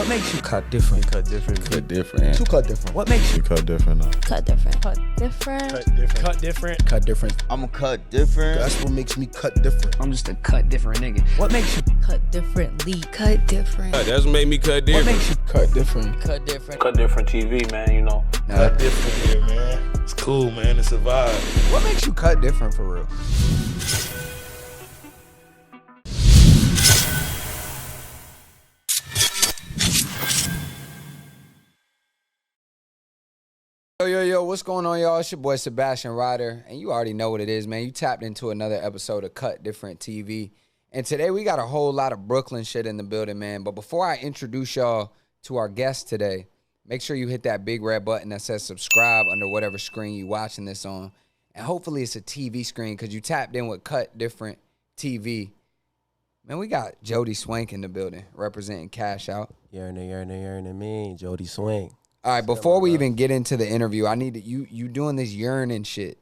What makes you cut different? Cut different. Cut different. To cut different. What makes you cut different? Cut different. Cut different. Cut different. cut different? Cut different. I'm a cut different. That's what makes me cut different. I'm just a cut different nigga. What makes you Cut differently. Cut different. That's what made me cut What different. makes you cut different? Cut different. Cut different TV, man, you know. Cut different here, man. It's cool, man. It's a vibe. What makes you cut different for real? Yo, what's going on, y'all? It's your boy Sebastian Ryder, and you already know what it is, man. You tapped into another episode of Cut Different TV, and today we got a whole lot of Brooklyn shit in the building, man. But before I introduce y'all to our guest today, make sure you hit that big red button that says subscribe under whatever screen you watching this on, and hopefully it's a TV screen because you tapped in with Cut Different TV. Man, we got Jodi Swank in the building representing Cash Out. Yearning me, Jodi Swank. All right, before we even get into the interview, I need to, you doing this yearning shit.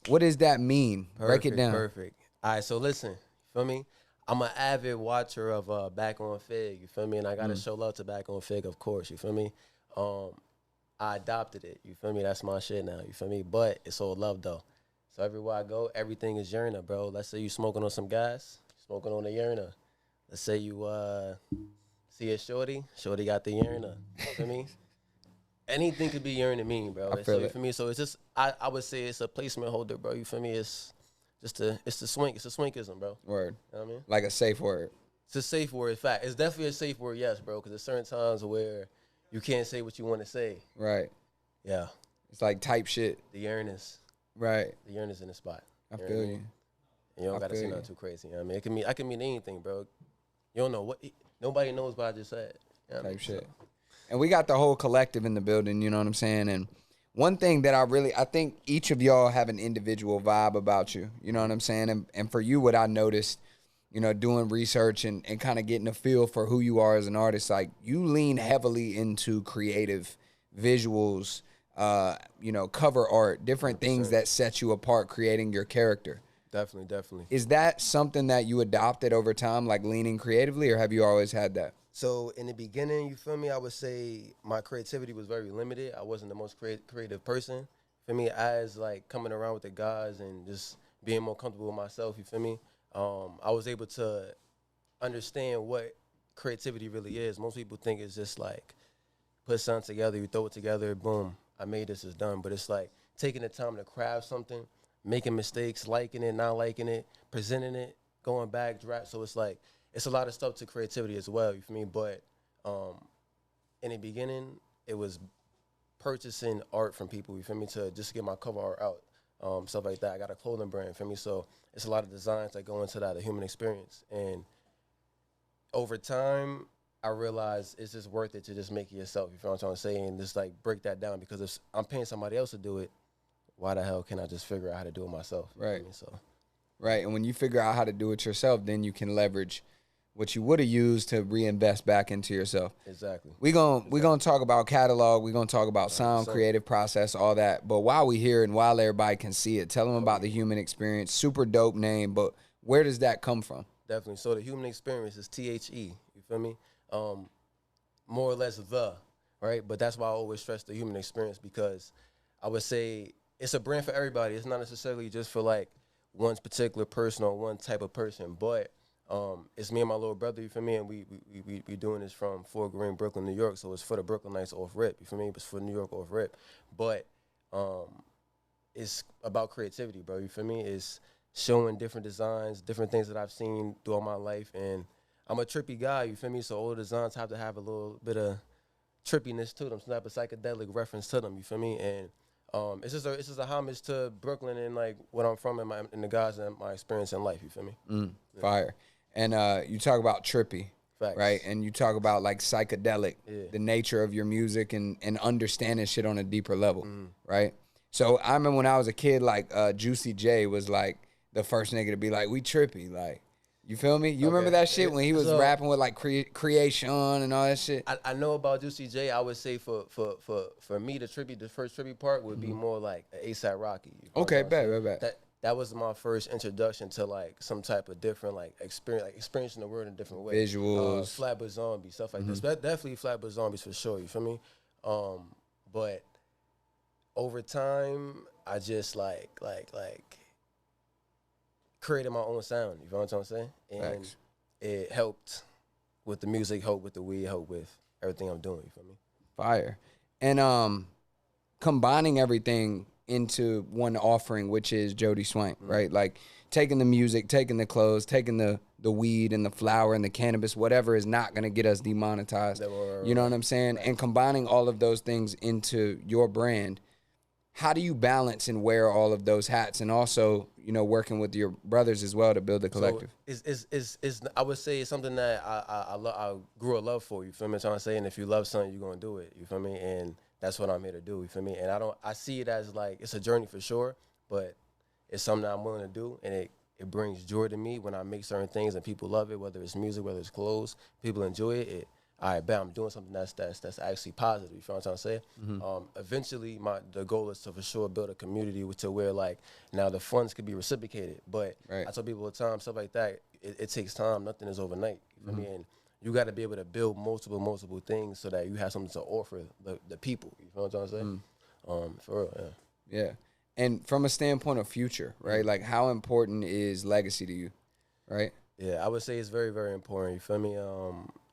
What does that mean? Break it down. Perfect. All right, so listen, you feel me? I'm an avid watcher of Back on Fig, you feel me? And I got to show love to Back on Fig, of course, you feel me? I adopted it, you feel me? That's my shit now, you feel me? But it's all love, though. So everywhere I go, everything is yearner, bro. Let's say you smoking on some gas, smoking on a yearner. Let's say you see a shorty got the yearner, you feel me? Anything could be yearning me, bro. I feel it. For me, so it's just I would say it's a placement holder, bro. You feel me? It's just it's the swink. It's a swinkism, bro. Word. You know what I mean? Like a safe word. It's a safe word. In fact, it's definitely a safe word, yes, bro. Because there's certain times where you can't say what you want to say. Right. Yeah. It's like type shit. The yearnings. Right. The yearnings in the spot. I know feel what you. mean? And you don't gotta say nothing too crazy. You know what I mean? I can mean anything, bro. You don't know what. Nobody knows what I just said. You know what I mean? Type shit. And we got the whole collective in the building, you know what I'm saying? And one thing that I think each of y'all have an individual vibe about you, you know what I'm saying? And for you, what I noticed, you know, doing research and kind of getting a feel for who you are as an artist, like you lean heavily into creative visuals, you know, cover art, different 100%. Things that set you apart, creating your character. Definitely. Is that something that you adopted over time, like leaning creatively, or have you always had that? So in the beginning, you feel me, I would say my creativity was very limited. I wasn't the most creative person. For me, as like coming around with the guys and just being more comfortable with myself, you feel me? I was able to understand what creativity really is. Most people think it's just like put something together, you throw it together, boom, I made this, it's done. But it's like taking the time to craft something, making mistakes, liking it, not liking it, presenting it, going back, draft. So it's like, it's a lot of stuff to creativity as well, you feel me? But in the beginning, it was purchasing art from people, you feel me, to just get my cover art out, stuff like that. I got a clothing brand, you feel me? So it's a lot of designs that go into that, the human experience. And over time, I realized it's just worth it to just make it yourself, you feel what I'm trying to say? And just like break that down, because if I'm paying somebody else to do it, why the hell can I just figure out how to do it myself? Right. So. Right, and when you figure out how to do it yourself, then you can leverage what you would have used to reinvest back into yourself. Exactly. We're gonna talk about catalog. We're gonna talk about sound, 100%. creative process, all that. But while we here and while everybody can see it, tell them about the human experience. Super dope name, but where does that come from? Definitely. So the human experience is THE. You feel me? More or less right? But that's why I always stress the human experience, because I would say it's a brand for everybody. It's not necessarily just for like one particular person or one type of person, but it's me and my little brother, you feel me, and we doing this from Fort Greene, Brooklyn, New York, so it's for the Brooklynites off rip, you feel me, it's for New York off rip, but it's about creativity, bro, you feel me, it's showing different designs, different things that I've seen throughout my life, and I'm a trippy guy, you feel me, so all the designs have to have a little bit of trippiness to them, some type of psychedelic reference to them, you feel me, and it's just a homage to Brooklyn and like what I'm from and the guys and my experience in life. You feel me? Fire. And you talk about trippy, Facts. Right? And you talk about like psychedelic, Yeah. the nature of your music and understanding shit on a deeper level, right? So I remember when I was a kid, like Juicy J was like the first nigga to be like, "We trippy," like. You feel me? You remember that shit when he was rapping with like creation and all that shit? I know about Juicy J. I would say for me, the first trippy part would be more like ASAP Rocky. Okay, bet. that was my first introduction to like some type of different like experiencing the world in a different way. Visuals. Flatbush Zombies, stuff like this. Definitely Flatbush Zombies for sure. You feel me? But over time, I just like created my own sound. You know what I'm saying? And Facts. it helped with the music, helped with the weed, helped with everything I'm doing. You feel me? Fire. And combining everything into one offering, which is Jodi Swank, right? Like taking the music, taking the clothes, taking the weed and the flower and the cannabis, whatever is not going to get us demonetized. You know what I'm saying? And combining all of those things into your brand, how do you balance and wear all of those hats, and also, you know, working with your brothers as well to build the collective? So I would say it's something that I grew a love for. You feel me? So I'm saying, if you love something, you're gonna do it. You feel me? And that's what I'm here to do. You feel me? And I see it as like it's a journey for sure, but it's something that I'm willing to do, and it brings joy to me when I make certain things and people love it, whether it's music, whether it's clothes, people enjoy it. All right, bam, I'm doing something that's actually positive. You feel what I'm trying to say? Eventually, the goal is to for sure build a community to where like now the funds could be reciprocated. But I tell people all the time, stuff like that, it takes time. Nothing is overnight. You feel me? And you got to be able to build multiple things so that you have something to offer the people. You feel what I'm trying to say? For real, yeah. Yeah. And from a standpoint of future, right? Like, how important is legacy to you, right? Yeah, I would say it's very, very important. You feel me?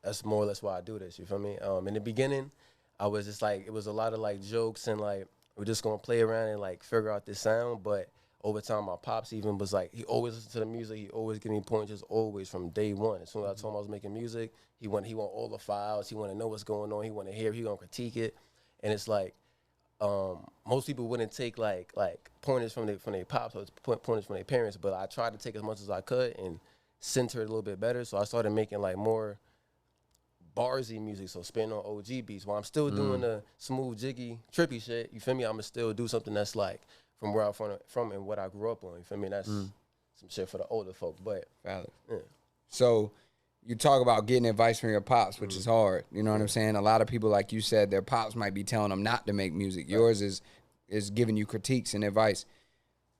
That's more or less why I do this. You feel me? In the beginning, I was just like, it was a lot of like jokes and like we're just gonna play around and like figure out this sound. But over time, my pops even was like, he always listened to the music. He always gave me pointers, always from day one. As soon as I told him I was making music, he want all the files. He want to know what's going on. He want to hear. He gonna critique it. And it's like, most people wouldn't take like pointers from their pops or pointers from their parents. But I tried to take as much as I could and center it a little bit better. So I started making like more barsy music, so spinning on OG beats while I'm still doing the smooth, jiggy, trippy shit. You feel me? I'ma still do something that's like from where I'm from and what I grew up on. You feel me? That's some shit for the older folk. But Valid. yeah. So you talk about getting advice from your pops, which is hard. You know what I'm saying? A lot of people, like you said, their pops might be telling them not to make music. Yours is giving you critiques and advice.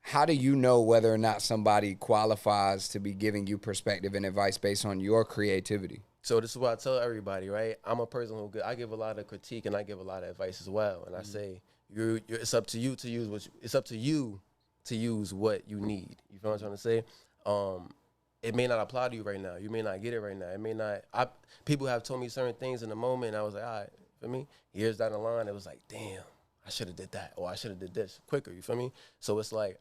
How do you know whether or not somebody qualifies to be giving you perspective and advice based on your creativity? So this is what I tell everybody, right? I'm a person who I give a lot of critique and I give a lot of advice as well. And I say, it's up to you to use what you need. You feel what I'm trying to say? It may not apply to you right now. You may not get it right now. It may not. People have told me certain things in the moment, and I was like, all right, for me, years down the line, it was like, damn, I should have did that, or I should have did this quicker. You feel me? So it's like,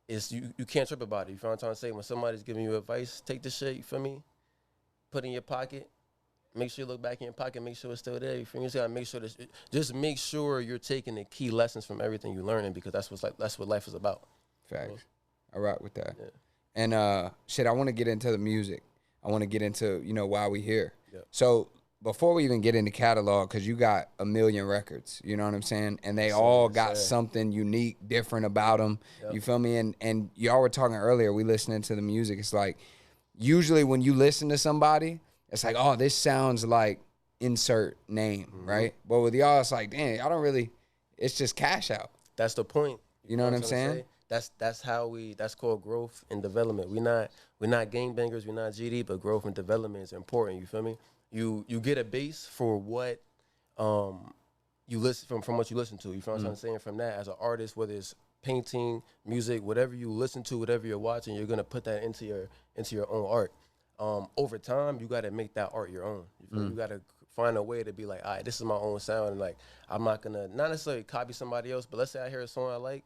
you can't trip about it. You feel what I'm trying to say? When somebody's giving you advice, take the shit. You feel me? Put it in your pocket. Make sure you look back in your pocket. Make sure it's still there. You feel me? You gotta make sure just make sure you're taking the key lessons from everything you're learning, because that's what life is about. Facts. I rock with that. Yeah. And I want to get into the music. I want to get into, why we here. Yeah. So before we even get into catalog, because you got a million records, you know what I'm saying? And they all got something unique, different about them. Yep. You feel me? And y'all were talking earlier, we listening to the music. It's like, usually when you listen to somebody, it's like, oh, this sounds like insert name, right? But with y'all, it's like, damn, y'all don't really, it's just cash out. That's the point. You know what I'm saying? That's called growth and development. We're not gangbangers, we're not GD, but growth and development is important. You feel me? You get a base for what you listen from what you listen to. You feel what I'm saying? From that, as an artist, whether it's painting, music, whatever you listen to, whatever you're watching, you're gonna put that into your own art. Over time, you gotta make that art your own. You feel me? You gotta find a way to be like, all right, this is my own sound, and like I'm not gonna not necessarily copy somebody else, but let's say I hear a song I like.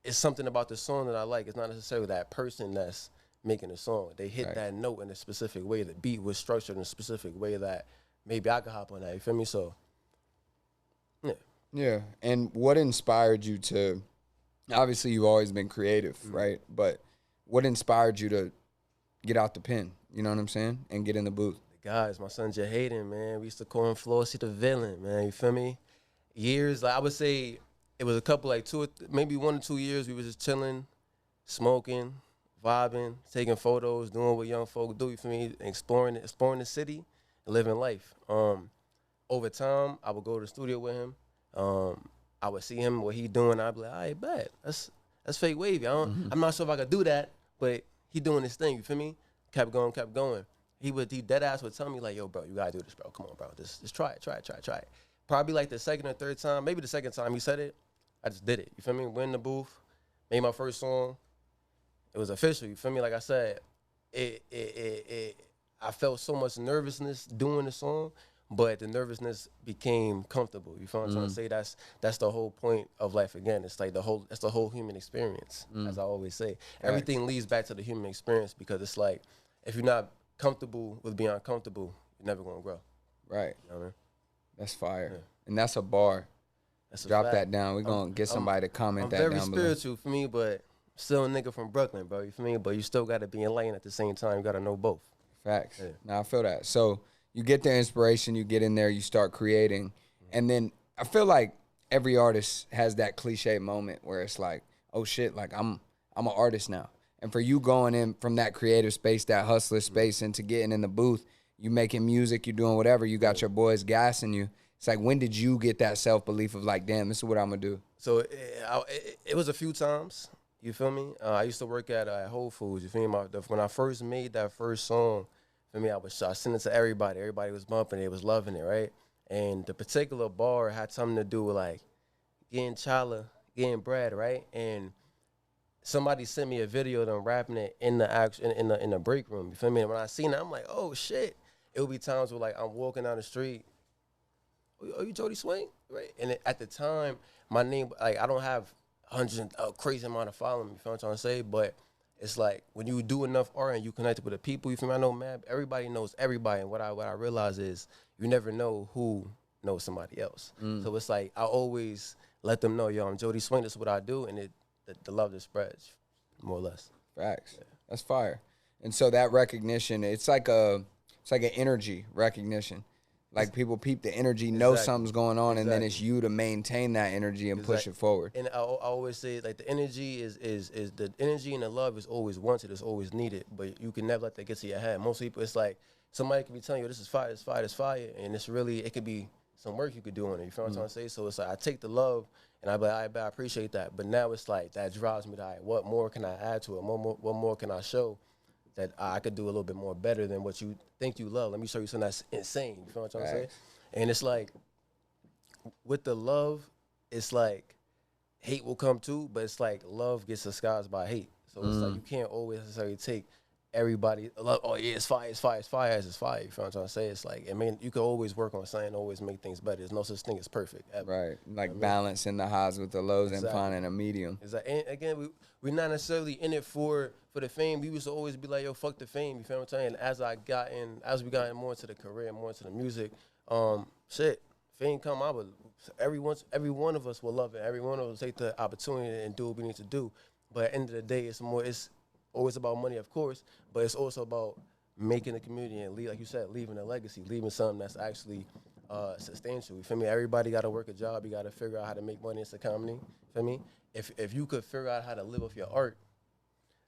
It's something about the song that I like. It's not necessarily that person that's making the song. They hit that note in a specific way. The beat was structured in a specific way that maybe I could hop on that. You feel me? So, yeah. Yeah. And what inspired you to, obviously you've always been creative, right? But what inspired you to get out the pen, you know what I'm saying? And get in the booth? The guys, my son Jahaden, man. We used to call him Flossie the villain, man. You feel me? Years, like I would say, it was a couple, like maybe 1 or 2 years, we was just chilling, smoking, vibing, taking photos, doing what young folk do, you feel me, exploring the city and living life. Over time, I would go to the studio with him. I would see him, what he doing, I'd be like, all right, bet. That's That's fake wavy. I'm not sure if I could do that, but he doing his thing. You feel me? Kept going. He dead ass would tell me like, yo, bro, you gotta do this, bro. Come on, bro. Just try it. Probably like the second or third time, maybe the second time he said it, I just did it. You feel me? Went in the booth, made my first song. It was official. You feel me? Like I said, I felt so much nervousness doing the song, but the nervousness became comfortable. You feel what I'm trying to say? That's the whole point of life again. It's like that's the whole human experience, as I always say. Everything leads back to the human experience because it's like, if you're not comfortable with being uncomfortable, you're never gonna grow. Right. You know what I mean? That's fire. Yeah. And that's a bar. That's a Drop fact. that down. We're gonna get somebody to comment that down below. I'm very spiritual for me, but still a nigga from Brooklyn, bro. You feel me? But you still gotta be enlightened at the same time. You gotta know both. Facts. Yeah. Now I feel that. So you get the inspiration, you get in there, you start creating, and then I feel like every artist has that cliche moment where it's like, oh shit, like I'm an artist now. And for you going in from that creative space, that hustler space, into getting in the booth, you making music, you doing whatever, you got your boys gassing you. It's like, when did you get that self-belief of like, damn, this is what I'm going to do? So it was a few times, you feel me? I used to work at Whole Foods, you feel me? When I first made that first song, for me, I sent it to everybody. Everybody was bumping it, was loving it, right? And the particular bar had something to do with like getting chala, getting bread, right? And somebody sent me a video of them rapping it in the break room. You feel me? And when I seen it, I'm like, oh shit. It would be times where like I'm walking down the street. Oh, you Jodi Swank? Right? And at the time, my name, like, I don't have hundreds, a crazy amount of following. You feel what I'm trying to say? But it's like when you do enough art and you connect with the people, you feel me? I know, man, everybody knows everybody. And what I realize is you never know who knows somebody else. So it's like I always let them know, yo, I'm Jodi Swank. This is what I do, and the love just spreads, more or less. Facts. Yeah. That's fire. And so that recognition, it's like an energy recognition. Like people peep the energy, know something's going on, and then it's you to maintain that energy and push it forward. And I always say, like, the energy is the energy and the love is always wanted, it's always needed, but you can never let that get to your head. Most people, it's like somebody could be telling you, this is fire, this fire, this fire, and it's really, it could be some work you could do on it. You feel what I'm trying to say? So it's like I take the love and I be like, I appreciate that, but now it's like that drives me to, what more can I add to it? What more can I show that I could do a little bit more better than what you think you love? Let me show you something that's insane. You feel what I'm trying to say? And it's like, with the love, it's like hate will come too, but it's like love gets disguised by hate. So it's like you can't always necessarily take everybody, oh yeah, it's fire as it's fire. You feel what I'm trying to say? It's like, I mean, you can always work on something, always make things better. There's no such thing as perfect ever. Right. Like balancing the highs with the lows and finding a medium. Exactly. And again, we're not necessarily in it for the fame. We used to always be like, yo, fuck the fame. You feel what I'm saying? And as we got more into the career, more into the music, fame come out, but every one of us will love it. Every one of us take the opportunity and do what we need to do. But at the end of the day, it's always about money, of course, but it's also about making the community and, like you said, leaving a legacy, leaving something that's actually substantial. You feel me? Everybody got to work a job. You got to figure out how to make money in this economy. You feel me? If you could figure out how to live off your art,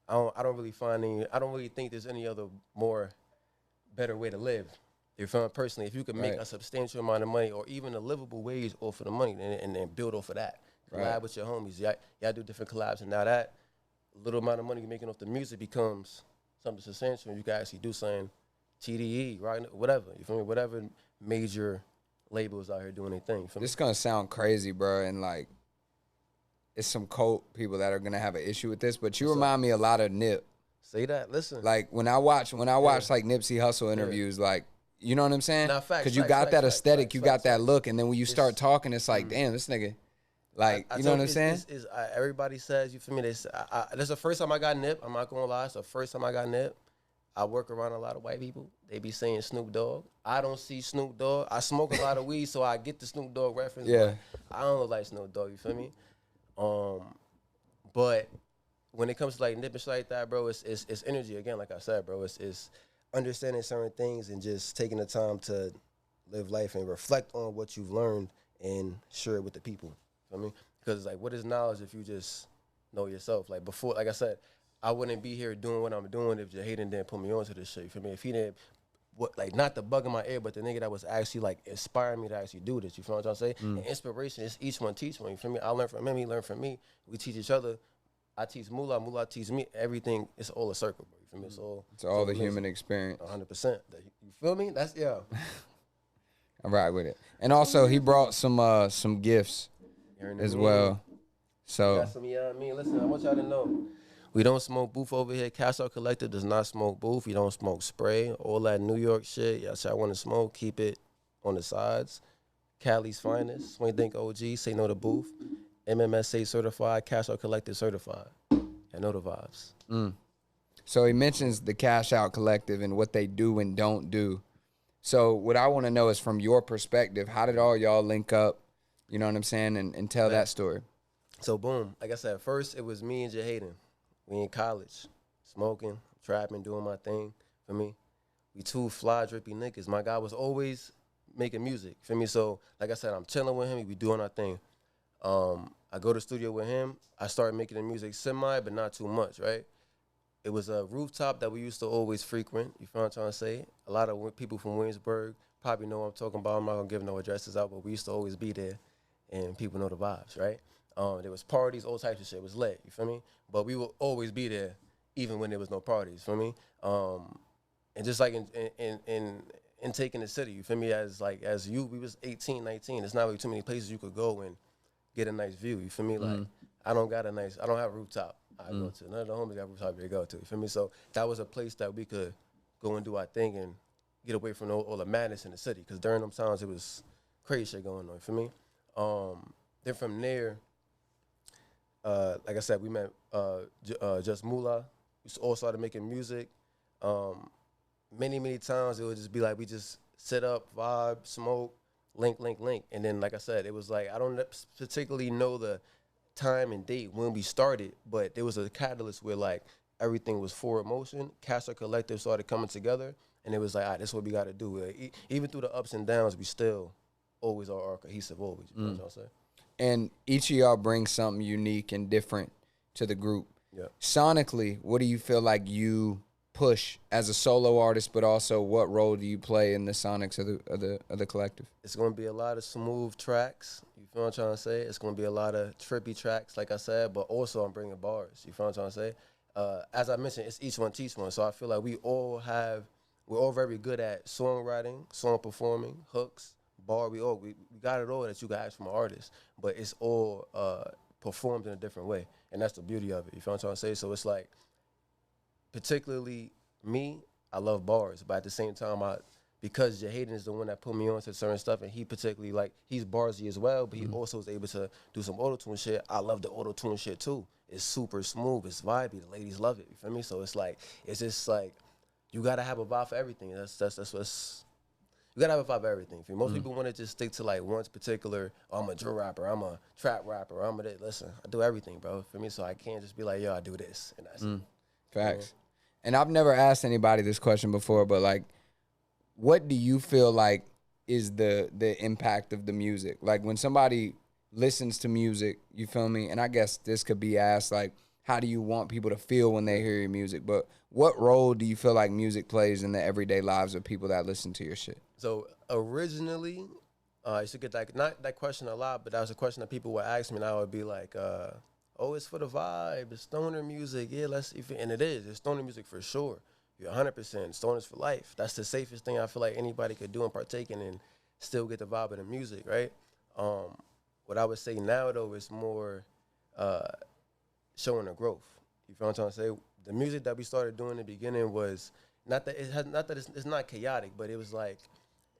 I don't really think there's any other better way to live. You feel me? Personally, if you could make a substantial amount of money or even a livable wage off of the money and build off of that, collab with your homies, y'all do different collabs, and now that little amount of money you're making off the music becomes something substantial, and you can actually do something TDE, right? Whatever, you feel me? Whatever major labels out here doing their thing. This is gonna sound crazy, bro, and like it's some cult people that are gonna have an issue with this, but you remind me a lot of Nip. Say that. Listen. Like when I watch like Nipsey Hussle interviews, like, you know what I'm saying? Because you got that aesthetic, you got that look, and then when you start talking, it's like, damn, this nigga. Like, you know what I'm saying? Everybody says, you feel me? That's the first time I got Nip. I'm not going to lie. It's the first time I got Nip. I work around a lot of white people. They be saying Snoop Dogg. I don't see Snoop Dogg. I smoke a lot of weed, so I get the Snoop Dogg reference. Yeah. I don't look like Snoop Dogg, you feel me? But when it comes to like Nip and shit like that, bro, it's energy. Again, like I said, bro, it's understanding certain things and just taking the time to live life and reflect on what you've learned and share it with the people. I mean, because like, what is knowledge if you just know yourself? Like before, like I said, I wouldn't be here doing what I'm doing if Jaden didn't put me onto this shit. You feel me? If he didn't, not the bug in my ear, but the nigga that was actually like inspiring me to actually do this. You feel what I'm trying to say? And inspiration is each one teach one. You feel me? I learn from him, he learned from me. We teach each other. I teach Moolah, Moolah teach me. Everything, it's all a circle, bro. You feel me? It's all the human experience. 100%. You feel me? That's, yeah. I'm right with it. And also, he brought some gifts as well. So, Got some, listen, I want y'all to know. We don't smoke booth over here. Cash Out Collective does not smoke booth. We don't smoke spray. All that New York shit, y'all want to smoke, keep it on the sides. Cali's finest, Swing Think OG, say no to booth. MMSA certified, Cash Out Collective certified. I know the vibes. So he mentions the Cash Out Collective and what they do and don't do. So what I want to know is from your perspective, how did all y'all link up, you know what I'm saying, and tell that story? So boom, like I said, first it was me and Jahaden. We in college, smoking, trapping, doing my thing, for me. We two fly, drippy niggas. My guy was always making music, for me. So like I said, I'm chilling with him, we doing our thing. I go to the studio with him. I started making the music semi, but not too much, right? It was a rooftop that we used to always frequent. You feel what I'm trying to say? A lot of people from Williamsburg probably know what I'm talking about. I'm not going to give no addresses out, but we used to always be there, and people know the vibes, right? There was parties, all types of shit. It was lit, you feel me? But we would always be there, even when there was no parties, you feel me? And just like in taking the city, you feel me? As you, we was 18, 19. There's not really too many places you could go and get a nice view, you feel me? Like, I don't have a rooftop I go to. None of the homies got rooftop to go to, you feel me? So that was a place that we could go and do our thing and get away from all the madness in the city. Because during them times, it was crazy shit going on, you feel me? Then from there, like I said, we met Just Moolah. We all started making music. Many times it would just be like we just sit up, vibe, smoke, link. And then, like I said, it was like I don't particularly know the time and date when we started, but there was a catalyst where like everything was forward motion. Cash Out Collective started coming together, and it was like, all right, this is what we got to do. Like, even through the ups and downs, we still always are cohesive, always. You know what I'm saying? And each of y'all brings something unique and different to the group. Yeah. Sonically, what do you feel like you push as a solo artist, but also what role do you play in the sonics of the collective? It's going to be a lot of smooth tracks. You feel what I'm trying to say? It's going to be a lot of trippy tracks, like I said, but also I'm bringing bars. You feel what I'm trying to say? As I mentioned, it's each one teach one. So I feel like we're all very good at songwriting, song performing, hooks, bar. We got it all that you can ask from an artist, but it's all performed in a different way, and that's the beauty of it. You feel what I'm trying to say? So it's like, particularly me, I love bars, but at the same time, because Jahaden is the one that put me on to certain stuff, and he particularly, like, he's barsy as well, but he also is able to do some auto-tune shit. I love the auto-tune shit too. It's super smooth, it's vibey, the ladies love it, you feel me? So it's like, it's just like, you gotta have a vibe for everything. That's what's, you gotta have a vibe for everything. Most people want to just stick to like one particular, I'm a drill rapper, I'm a trap rapper, listen, I do everything, bro, for me, so I can't just be like, yo, I do this, and that's it. Facts. And I've never asked anybody this question before, but like, what do you feel like is the impact of the music? Like when somebody listens to music, you feel me? And I guess this could be asked like, how do you want people to feel when they hear your music? But what role do you feel like music plays in the everyday lives of people that listen to your shit? So originally, I used to get not that question a lot, but that was a question that people would ask me, and I would be like, oh, it's for the vibe, it's stoner music, yeah, and it is, it's stoner music for sure. You're 100%, stoners for life. That's the safest thing I feel like anybody could do and partake in and still get the vibe of the music, right? What I would say now, though, is more showing the growth. You feel what I'm trying to say? The music that we started doing in the beginning was, not that it's not chaotic, but it was like,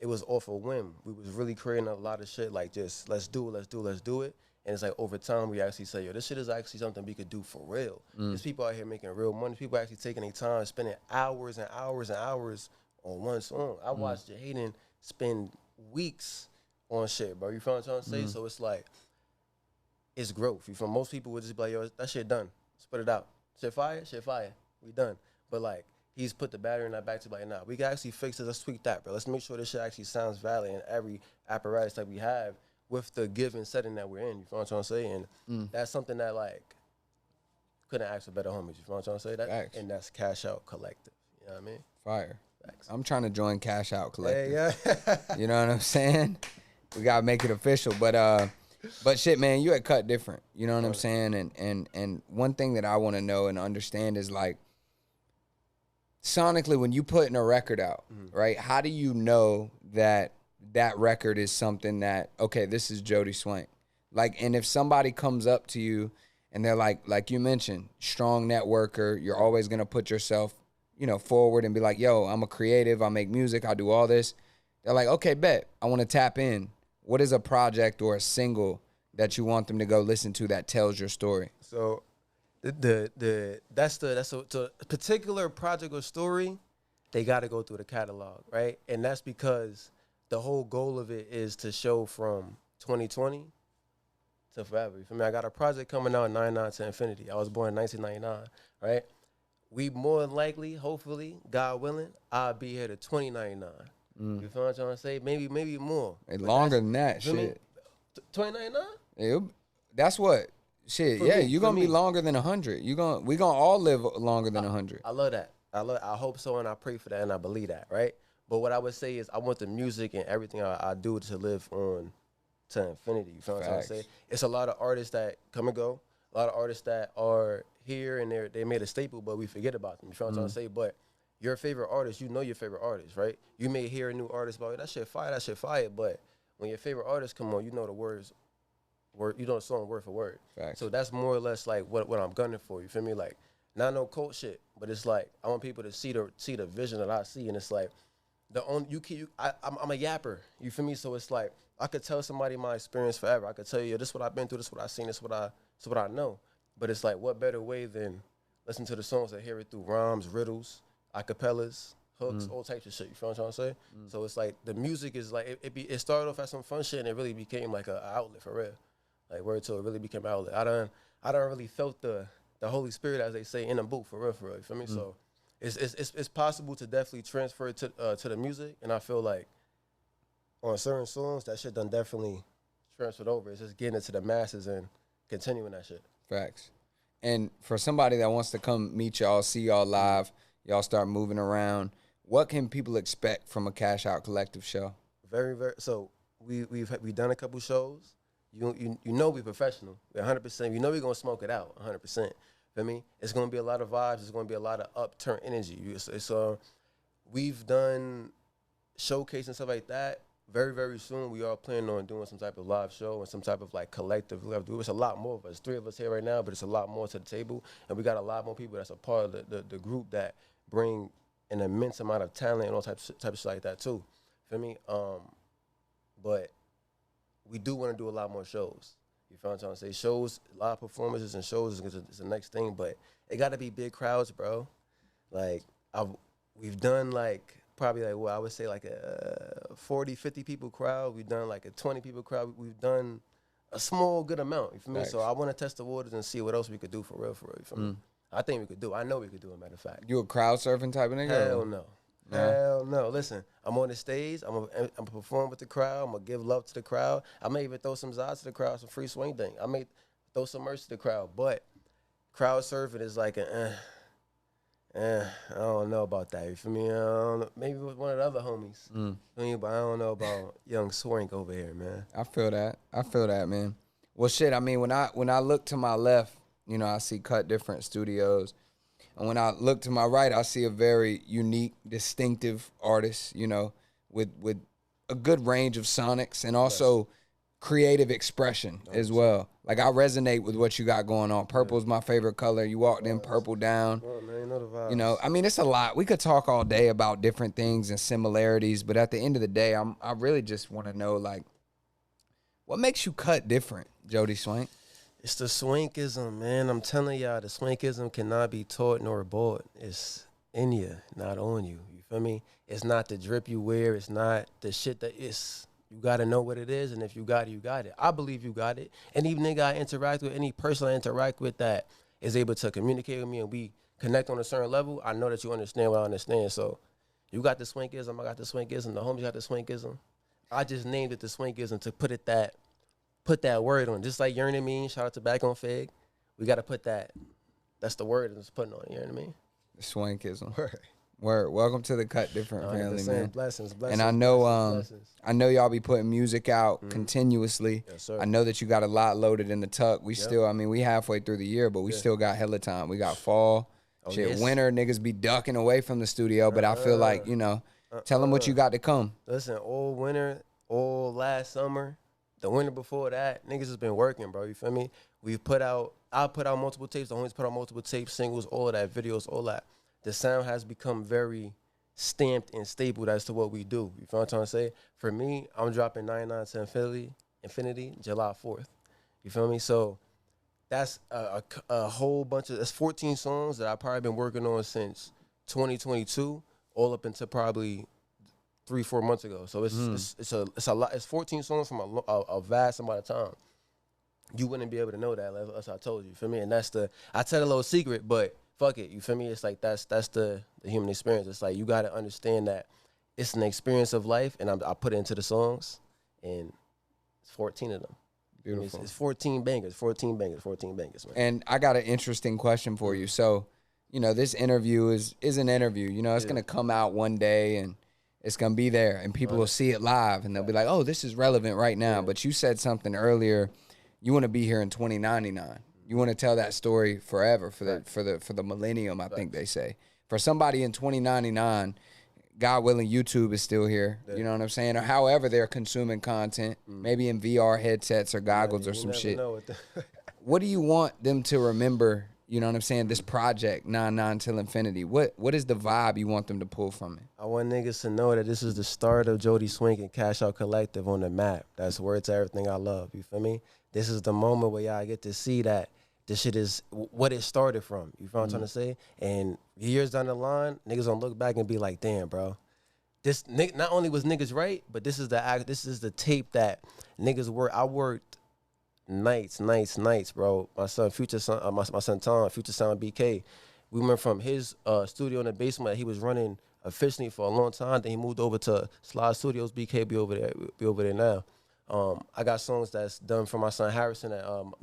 it was off a whim. We was really creating a lot of shit like just, let's do it. And it's like over time we actually say, yo, this shit is actually something we could do for real. There's people out here making real money. People actually taking their time, spending hours and hours and hours on one song. I watched Jahaden spend weeks on shit, bro. You feel what I'm trying to say? So it's like, it's growth. You feel most people would just be like, yo, that shit done. Let's put it out. Shit fire. We done. But like, he's put the battery in that back to like, nah, we can actually fix this. Let's tweak that, bro. Let's make sure this shit actually sounds valid in every apparatus that we have with the given setting that we're in. You feel what I'm trying to say? And that's something that, like, couldn't ask for better homies. You feel what I'm trying to say? That, and that's Cash Out Collective. You know what I mean? Fire. Facts. I'm trying to join Cash Out Collective. Yeah. You know what I'm saying? We got to make it official. But But shit, man, you had cut different. You know what I'm saying? And one thing that I want to know and understand is like sonically when you putting a record out, right? How do you know that that record is something that, okay, this is Jodi Swank? Like, and if somebody comes up to you and they're like you mentioned, strong networker, you're always gonna put yourself, you know, forward and be like, yo, I'm a creative, I make music, I do all this. They're like, okay, bet, I want to tap in. What is a project or a single that you want them to go listen to that tells your story? So that's a particular project or story, they got to go through the catalog, right? And that's because the whole goal of it is to show from 2020 to forever. You feel me? I got a project coming out 99 to infinity. I was born in 1999, right? We more than likely, hopefully, God willing, I'll be here to 2099. You feel what I'm trying to say? Maybe more. Hey, longer than that, shit. 2099? That's what. Shit, For yeah, me, you're for gonna be me. longer than 100. We gonna all live longer than 100. I love that. I hope so, and I pray for that, and I believe that, right? But what I would say is I want the music and everything I do to live on to infinity. You feel what I'm trying to say? It's a lot of artists that come and go. A lot of artists that are here and they made a staple, but we forget about them. You feel what I'm trying to say? But your favorite artist, you know your favorite artist, right? You may hear a new artist about that shit fire, but when your favorite artist come on, you know the words, you know the song word for word. Facts. So that's more or less like what I'm gunning for. You feel me? Like not no cult shit, but it's like I want people to see the vision that I see, and it's like I'm a yapper. You feel me? So it's like I could tell somebody my experience forever. I could tell you, this is what I've been through, this is what I've seen, this is what I know. But it's like, what better way than listen to the songs and hear it through rhymes, riddles, acapellas, hooks, all types of shit. You feel what I'm trying to say? So it's like the music is like it started off as some fun shit and it really became like a outlet for real. Like word to it really became an outlet. I don't really felt the Holy Spirit, as they say, in the book for real. You feel me? So it's possible to definitely transfer it to the music, and I feel like on certain songs that shit done definitely transferred over. It's just getting it to the masses and continuing that shit. Facts. And for somebody that wants to come meet y'all, see y'all live, y'all start moving around, what can people expect from a Cash Out Collective show? Very, very. So we've done a couple shows. You know we professional. We're 100%. You know we're gonna smoke it out 100%. Feel me? It's gonna be a lot of vibes. It's gonna be a lot of upturn energy. We've done showcase and stuff like that. Very, very soon we are planning on doing some type of live show and some type of like collective. It's a lot more of us. 3 of us here right now, but it's a lot more to the table, and we got a lot more people that's a part of the group that bring an immense amount of talent and all type of shit like that too. Feel me? But we do want to do a lot more shows. You feel what I'm trying to say? Shows, live performances and shows is the next thing, but it got to be big crowds, bro. Like, we've done like, probably like, well, I would say like a 40, 50 people crowd. We've done like a 20 people crowd. We've done a small, good amount. You feel me? So I want to test the waters and see what else we could do for real. You feel me? I think we could do. I know we could do, a matter of fact. You a crowd surfing type of nigga? Hell no. Hell no. Listen, I'm on the stage. I'm gonna perform with the crowd. I'm gonna give love to the crowd. I may even throw some Zod to the crowd, some free swing thing. I may throw some merch to the crowd. But crowd surfing is like I don't know about that. You feel me? I don't know. Maybe with one of the other homies. You feel me? But I don't know about young Swank over here, man. I feel that, man. Well, shit, I mean, when I look to my left, you know, I see Cut Different Studios. And when I look to my right, I see a very unique, distinctive artist, you know, with a good range of sonics and also creative expression as well. Like, I resonate with what you got going on. Purple's my favorite color. You walked in purple down. Oh, man, you know the vibes. You know, I mean, it's a lot. We could talk all day about different things and similarities, but at the end of the day, I really just want to know, like, what makes you cut different, Jodi Swank? It's the Swankism, man. I'm telling y'all, the Swankism cannot be taught nor bought. It's in you, not on you. You feel me? It's not the drip you wear. It's not the shit that it's. You got to know what it is, and if you got it, you got it. I believe you got it. And even nigga I interact with, any person I interact with that is able to communicate with me and we connect on a certain level, I know that you understand what I understand. So you got the Swankism, I got the Swankism, the homies got the Swankism. I just named it the Swankism to put that word on. Just like yearning mean, shout out to Back on Fig. We got to put that. That's the word that's putting on, you know what I mean? The Swankism. Welcome to the Cut Different family, man. Blessings. And I know, blessings. I know y'all be putting music out continuously. Yes, sir. I know that you got a lot loaded in the tuck. We still, I mean, we halfway through the year, but we still got hella time. We got fall, yes. winter. Niggas be ducking away from the studio, but I feel like, you know, tell them what you got to come. Listen, all winter, all last summer, the winter before that, niggas has been working, bro. You feel me? I put out multiple tapes. The homies put out multiple tapes, singles, all of that, videos, all that. The sound has become very stamped and stapled as to what we do. You feel what I'm trying to say? For me, I'm dropping 99 to Infinity July 4th. You feel me? So that's a whole bunch of, that's 14 songs that I've probably been working on since 2022, all up until probably 3-4 months ago. So it's a lot. It's 14 songs from a vast amount of time. You wouldn't be able to know that unless I told you. You feel me? And that's I tell a little secret, but fuck it. You feel me? It's like that's the human experience. It's like you got to understand that it's an experience of life, and I put it into the songs, and it's 14 of them. Beautiful. It's 14 bangers, 14 bangers, man. And I got an interesting question for you. So, you know, this interview is an interview. You know, it's gonna come out one day, and it's gonna be there, and people will see it live, and they'll be like, "Oh, this is relevant right now." But you said something earlier. You want to be here in 2099. You want to tell that story forever for the millennium. I think they say for somebody in 2099, God willing, YouTube is still here. You know what I'm saying? Or however they're consuming content, maybe in VR headsets or goggles or some shit. What do you want them to remember? You know what I'm saying? This project, 99 till infinity. What is the vibe you want them to pull from it? I want niggas to know that this is the start of Jodi, Swank, and Cash Out Collective on the map. That's where it's everything I love. You feel me? This is the moment where y'all get to see that this shit is what it started from. You feel what I'm trying to say? And years down the line, niggas gonna look back and be like, damn, bro. This not only was niggas right, but this is the tape that niggas worked. I worked nights, bro. My son Tom, Future Sound BK. We went from his studio in the basement that he was running efficiently for a long time. Then he moved over to Slide Studios. BK be over there now. I got songs that's done for my son Harrison at Room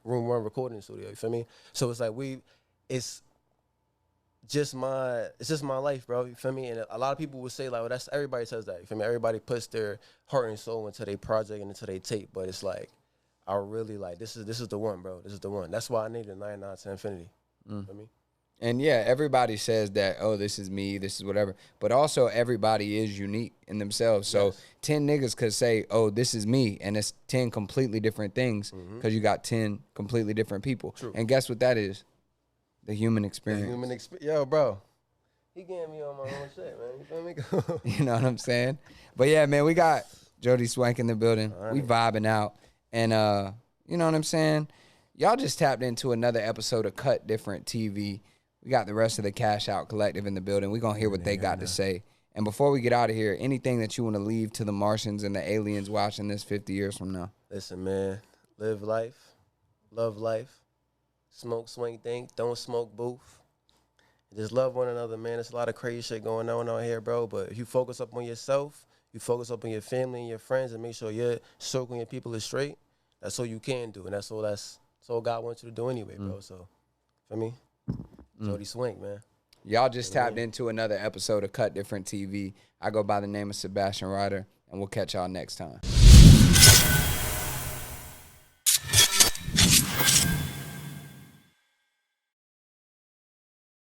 1 recording studio. You feel me? So it's like it's just my life, bro. You feel me? And a lot of people would say like, well, everybody says that. You feel me? Everybody puts their heart and soul into their project and into their tape, but it's like I really like this is the one, bro. This is the one. That's why I needed 99 to Infinity. You feel me? And yeah, everybody says that, oh, this is me, this is whatever. But also everybody is unique in themselves. So 10 niggas could say, oh, this is me. And it's 10 completely different things because you got 10 completely different people. True. And guess what that is? The human experience. Yo, bro. He getting me on my own shit, man. You feel me? You know what I'm saying? But yeah, man, we got Jodi Swank in the building. Right. We vibing out. And you know what I'm saying? Y'all just tapped into another episode of Cut Different TV. We got the rest of the Cash Out Collective in the building. We're going to hear what they got to say. And before we get out of here, anything that you want to leave to the Martians and the aliens watching this 50 years from now? Listen, man. Live life. Love life. Smoke, swing, think. Don't smoke, booth. Just love one another, man. There's a lot of crazy shit going on out here, bro. But if you focus up on yourself, you focus up on your family and your friends, and make sure your circle and your people is straight, that's all you can do. And that's all God wants you to do anyway, bro. So, for me, Jodi Swank, man. Y'all just tapped into another episode of Cut Different TV. I go by the name of Sebastian Ryder, and we'll catch y'all next time.